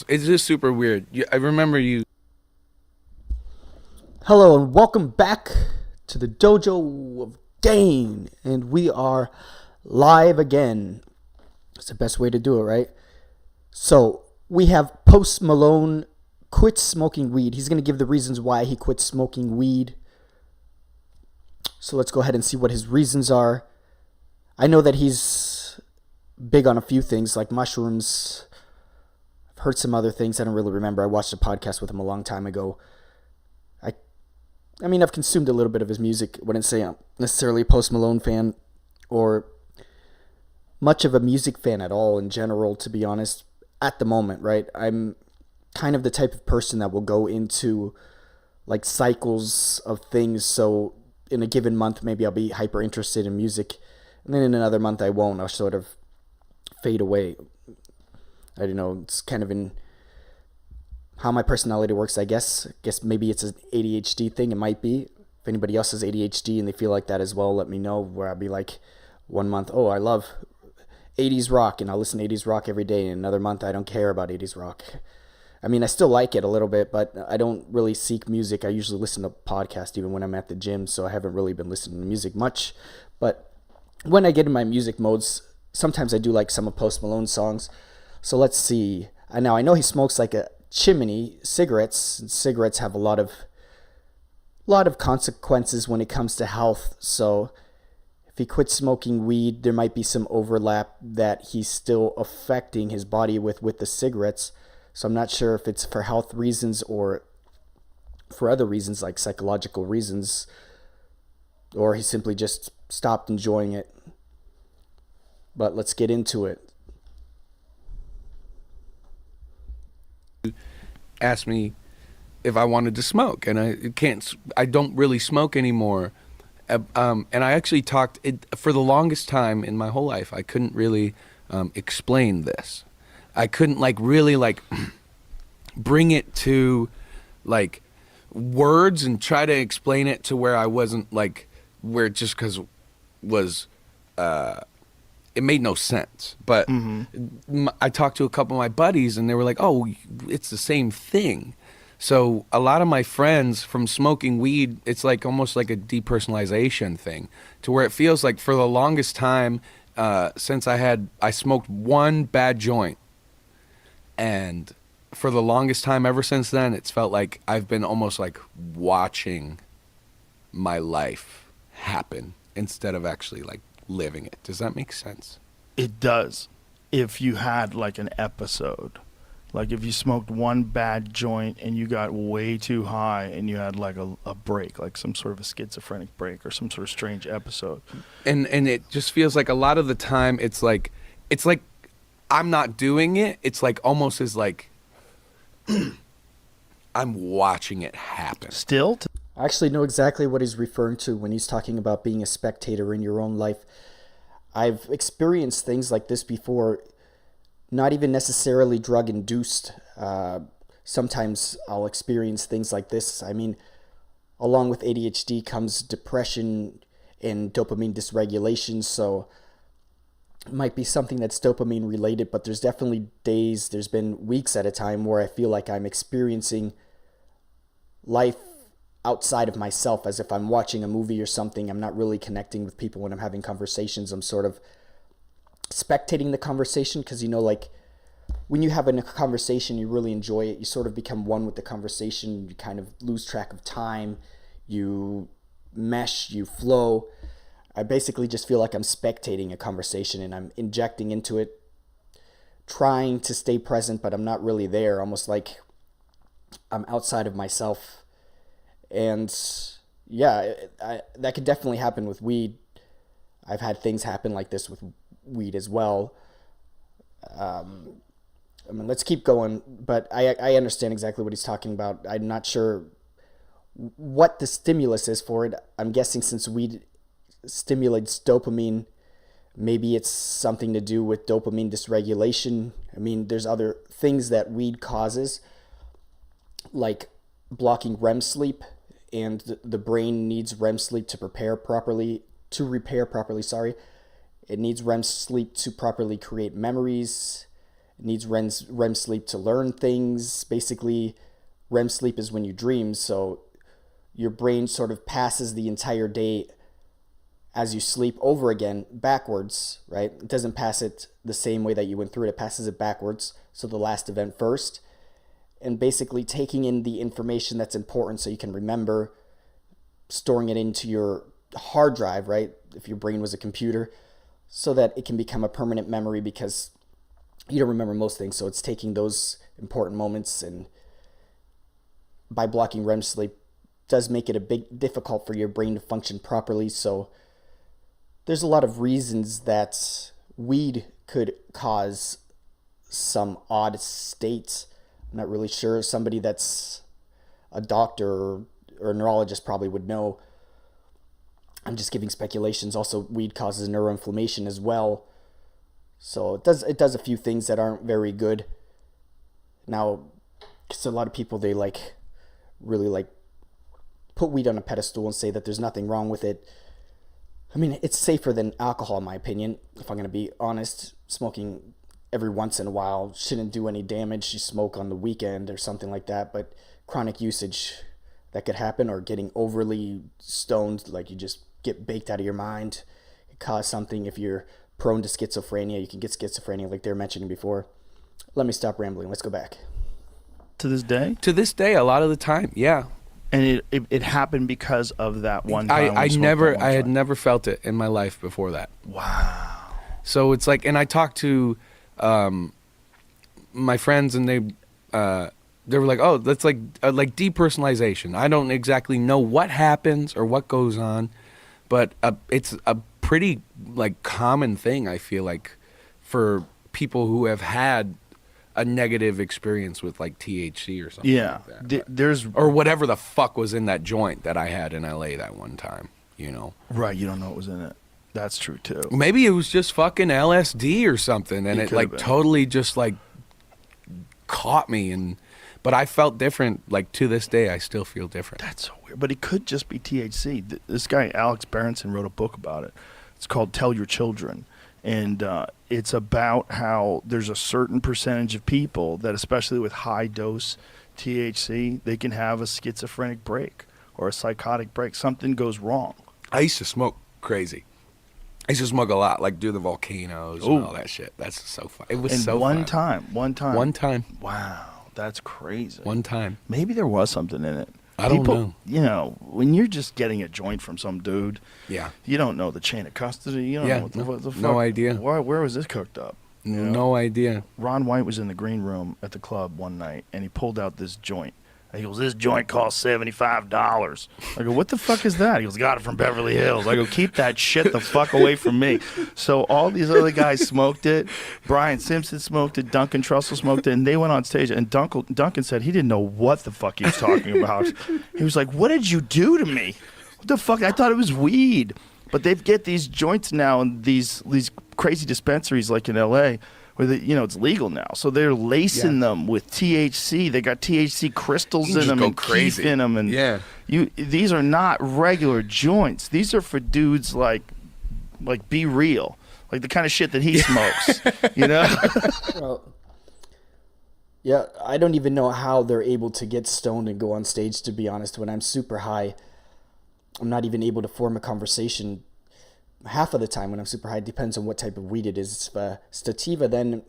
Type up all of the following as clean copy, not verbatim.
It's just super weird. I remember you. Hello and welcome back to the Dojo of Gain, and we are live again. It's the best way to do it, right? So we have Post Malone quit smoking weed. He's going to give the reasons why he quit smoking weed. So let's go ahead and see what his reasons are. I know that he's big on a few things like mushrooms. I've heard some other things. I don't really remember. I watched a podcast with him a long time ago. I I mean, I've consumed a little bit of his music. Wouldn't say I'm necessarily a Post Malone fan or much of a music fan at all in general, to be honest, at the moment, right? I'm kind of the type of person that will go into like cycles of things. So in a given month, maybe I'll be hyper interested in music, and then in another month, I won't. I'll sort of fade away. I don't know. It's kind of in how my personality works, I guess. I guess maybe it's an ADHD thing. It might be. If anybody else has ADHD and they feel like that as well, let me know. Where I'll be like, one month, oh, I love 80s rock, and I'll listen to 80s rock every day. And another month, I don't care about 80s rock. I mean, I still like it a little bit, but I don't really seek music. I usually listen to podcasts even when I'm at the gym, so I haven't really been listening to music much. But when I get in my music modes, sometimes I do like some of Post Malone's songs. So let's see. Now I know he smokes like a chimney cigarettes. And cigarettes have a lot of consequences when it comes to health. So if he quits smoking weed, there might be some overlap that he's still affecting his body with the cigarettes. So I'm not sure if it's for health reasons or for other reasons like psychological reasons, or he simply just stopped enjoying it. But let's get into it. Asked me if I wanted to smoke, and I can't. I don't really smoke anymore. And I actually talked for the longest time in my whole life. I couldn't really explain this. I couldn't like really like bring it to like words and try to explain it to where I wasn't like where it just because was it made no sense. But I talked to a couple of my buddies, and they were like, "Oh, it's the same thing." So a lot of my friends from smoking weed, it's like almost like a depersonalization thing, to where it feels like for the longest time, since I smoked one bad joint, and for the longest time ever since then, it's felt like I've been almost like watching my life happen instead of actually like living it. Does that make sense? It does. If you had like an episode, like if you smoked one bad joint and you got way too high and you had like a break, like some sort of a schizophrenic break or some sort of strange episode. And it just feels like a lot of the time it's like I'm not doing it. It's like almost as like I'm watching it happen. Still, I actually know exactly what he's referring to when he's talking about being a spectator in your own life. I've experienced things like this before, not even necessarily drug induced. Sometimes I'll experience things like this. I mean, along with ADHD comes depression and dopamine dysregulation. So it might be something that's dopamine related, but there's definitely days, there's been weeks at a time where I feel like I'm experiencing life outside of myself, as if I'm watching a movie or something. I'm not really connecting with people when I'm having conversations. I'm sort of spectating the conversation because, like when you have a conversation, you really enjoy it. You sort of become one with the conversation. You kind of lose track of time. You mesh, you flow. I basically just feel like I'm spectating a conversation and I'm injecting into it, trying to stay present, but I'm not really there. Almost like I'm outside of myself. And yeah, that could definitely happen with weed. I've had things happen like this with weed as well. I mean, let's keep going, but I understand exactly what he's talking about. I'm not sure what the stimulus is for it. I'm guessing since weed stimulates dopamine, maybe it's something to do with dopamine dysregulation. I mean, there's other things that weed causes, like blocking REM sleep, and the brain needs REM sleep to repair properly. Sorry, it needs REM sleep to properly create memories It needs REM sleep to learn things. Basically, REM sleep is when you dream, so your brain sort of passes the entire day as you sleep over again backwards, right? It doesn't pass it the same way that you went through it. It passes it backwards, so the last event first, and basically taking in the information that's important so you can remember, storing it into your hard drive, right? If your brain was a computer, so that it can become a permanent memory, because you don't remember most things. So it's taking those important moments, and by blocking REM sleep does make it a bit difficult for your brain to function properly. So there's a lot of reasons that weed could cause some odd states. I'm not really sure. Somebody that's a doctor or a neurologist probably would know. I'm just giving speculations. Also, weed causes neuroinflammation as well. So it does a few things that aren't very good. Now, because a lot of people, they really put weed on a pedestal and say that there's nothing wrong with it. I mean, it's safer than alcohol, in my opinion. If I'm going to be honest, smoking every once in a while shouldn't do any damage. You smoke on the weekend or something like that, but chronic usage, that could happen, or getting overly stoned, like you just get baked out of your mind. It cause something. If you're prone to schizophrenia, you can get schizophrenia like they were mentioning before. Let me stop rambling. Let's go back. To this day? To this day, a lot of the time, yeah. And it happened because of that one time. I had never felt it in my life before that. Wow. So it's like, and I talked to my friends, and they were like, "Oh, that's like depersonalization." I don't exactly know what happens or what goes on, but it's a pretty common thing, I feel like, for people who have had a negative experience with THC or something. Yeah, like that. Or whatever the fuck was in that joint that I had in LA that one time, Right, you don't know what was in it. That's true too. Maybe it was just fucking LSD or something, and it totally just caught me, but I felt different. To this day, I still feel different. That's so weird. But it could just be THC. This guy Alex Berenson wrote a book about it. It's called Tell Your Children. And it's about how there's a certain percentage of people that, especially with high dose THC, they can have a schizophrenic break or a psychotic break. Something goes wrong. I used to smoke crazy. I used to smoke a lot, do the volcanoes and all that shit. That's so fun. It was so fun. One time. Wow, that's crazy. One time. Maybe there was something in it. I don't know. When you're just getting a joint from some dude, yeah, you don't know the chain of custody. You don't know what the fuck. No idea. Where was this cooked up? No idea. Ron White was in the green room at the club one night, and he pulled out this joint. And he goes, "This joint costs $75." I go, "What the fuck is that?" He goes, "Got it from Beverly Hills." I go, "Keep that shit the fuck away from me." So all these other guys smoked it. Brian Simpson smoked it. Duncan Trussell smoked it. And they went on stage. And Duncan said he didn't know what the fuck he was talking about. He was like, "What did you do to me? What the fuck? I thought it was weed." But they get these joints now in these crazy dispensaries like in L.A., where it's legal now, so they're lacing them with THC. They got THC crystals in them and keef in them, and these are not regular joints. These are for dudes like Be Real, like the kind of shit that he smokes. Well, yeah, I don't even know how they're able to get stoned and go on stage. To be honest, when I'm super high, I'm not even able to form a conversation. Half of the time when I'm super high, it depends on what type of weed it is. If sativa, then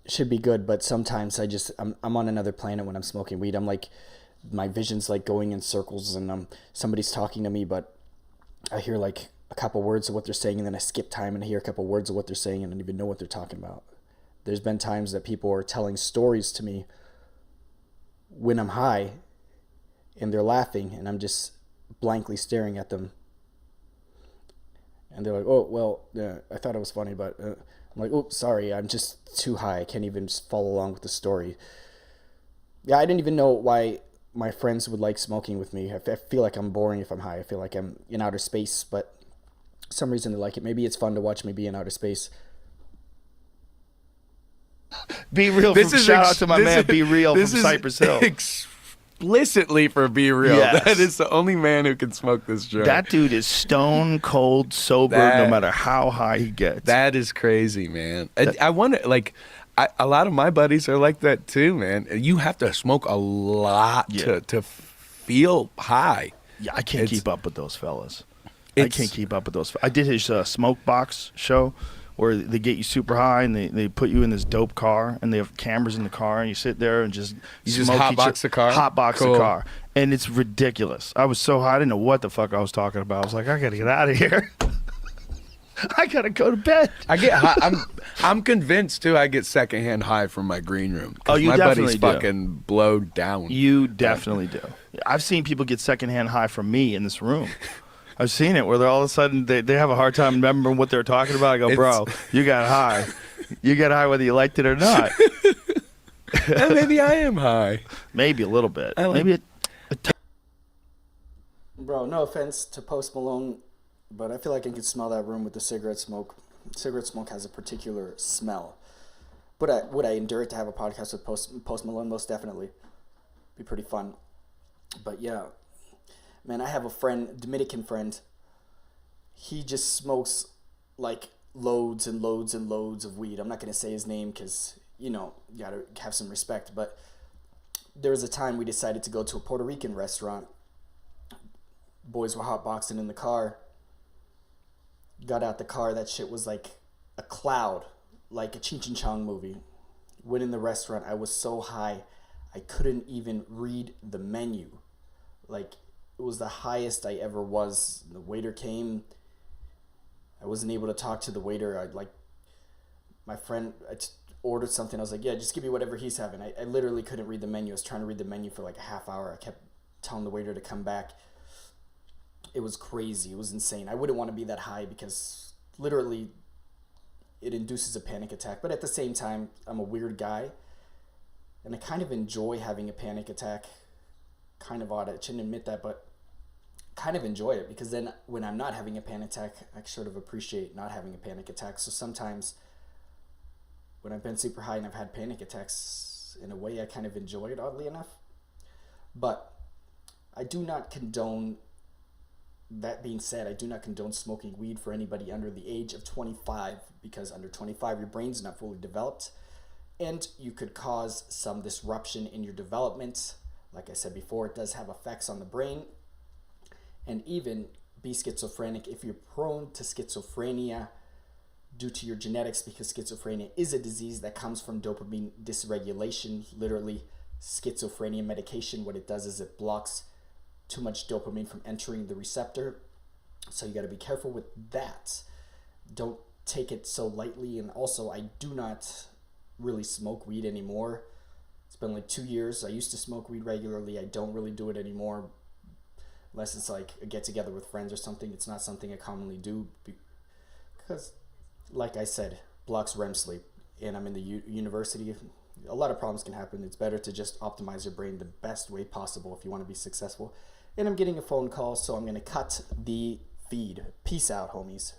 should be good, but sometimes I'm on another planet when I'm smoking weed. I'm my vision's going in circles, and somebody's talking to me, but I hear a couple words of what they're saying, and then I skip time and I hear a couple words of what they're saying, and I don't even know what they're talking about. There's been times that people are telling stories to me when I'm high, and they're laughing, and I'm just blankly staring at them. And they're like, "Oh, well, I thought it was funny, but..." I'm like, "Oh, sorry, I'm just too high. I can't even just follow along with the story." Yeah, I didn't even know why my friends would like smoking with me. I feel like I'm boring if I'm high. I feel like I'm in outer space, but for some reason they like it. Maybe it's fun to watch me be in outer space. Be Real. Shout out to my man Be Real from Cypress Hill. Explicitly for Be Real. Yes. That is the only man who can smoke this joint. That dude is stone cold sober no matter how high he gets. That is crazy, man. I wonder, A lot of my buddies are like that too, man. You have to smoke a lot Yeah. to feel high. Yeah, I can't It's- keep up with those fellas. I It's- can't keep up with those. I did his smoke box show where they get you super high and they put you in this dope car and they have cameras in the car and you sit there and just You just smoke hotbox the car? hotbox Cool. the car, and it's ridiculous. I was so high, I didn't know what the fuck I was talking about. I was like, I gotta get out of here. I gotta go to bed. I get high. I'm convinced too. I get secondhand high from my green room. 'Cause Oh, you my definitely buddies do. fucking blow down. You definitely do. I've seen people get secondhand high from me in this room. I've seen it where they're all of a sudden they have a hard time remembering what they're talking about. I go, bro, you got high. You got high whether you liked it or not. And maybe I am high. Maybe a little bit. I like- Maybe Bro, no offense to Post Malone, but I feel like I can smell that room with the cigarette smoke. Cigarette smoke has a particular smell. Would I endure it to have a podcast with Post Malone? Most definitely. Be pretty fun. But yeah, man, I have a friend, Dominican friend. He just smokes like loads and loads and loads of weed. I'm not going to say his name because, you know, you got to have some respect. But there was a time we decided to go to a Puerto Rican restaurant. Boys were hotboxing in the car. Got out the car. That shit was like a cloud, like a Cheech and Chong movie. Went in the restaurant. I was so high, I couldn't even read the menu. Like, it was the highest I ever was. The waiter came. I wasn't able to talk to the waiter. My friend, ordered something. I was like, yeah, just give me whatever he's having. I literally couldn't read the menu. I was trying to read the menu for like a half hour. I kept telling the waiter to come back. It was crazy. It was insane. I wouldn't want to be that high because literally it induces a panic attack. But at the same time, I'm a weird guy and I kind of enjoy having a panic attack. Kind of odd. I shouldn't admit that, but kind of enjoy it because then when I'm not having a panic attack, I sort of appreciate not having a panic attack. So sometimes when I've been super high and I've had panic attacks, in a way I kind of enjoy it, oddly enough. But I do not condone, that being said, I do not condone smoking weed for anybody under the age of 25 because under 25 your brain's not fully developed and you could cause some disruption in your development. Like I said before, it does have effects on the brain and even be schizophrenic if you're prone to schizophrenia due to your genetics, because schizophrenia is a disease that comes from dopamine dysregulation. Literally, schizophrenia medication, what it does is it blocks too much dopamine from entering the receptor. So you got to be careful with that. Don't take it so lightly. And also, I do not really smoke weed anymore. It's been like 2 years. I used to smoke weed regularly. I don't really do it anymore. Unless it's like a get together with friends or something. It's not something I commonly do because, like I said, blocks REM sleep. And I'm in the university. A lot of problems can happen. It's better to just optimize your brain the best way possible if you want to be successful. And I'm getting a phone call, so I'm going to cut the feed. Peace out, homies.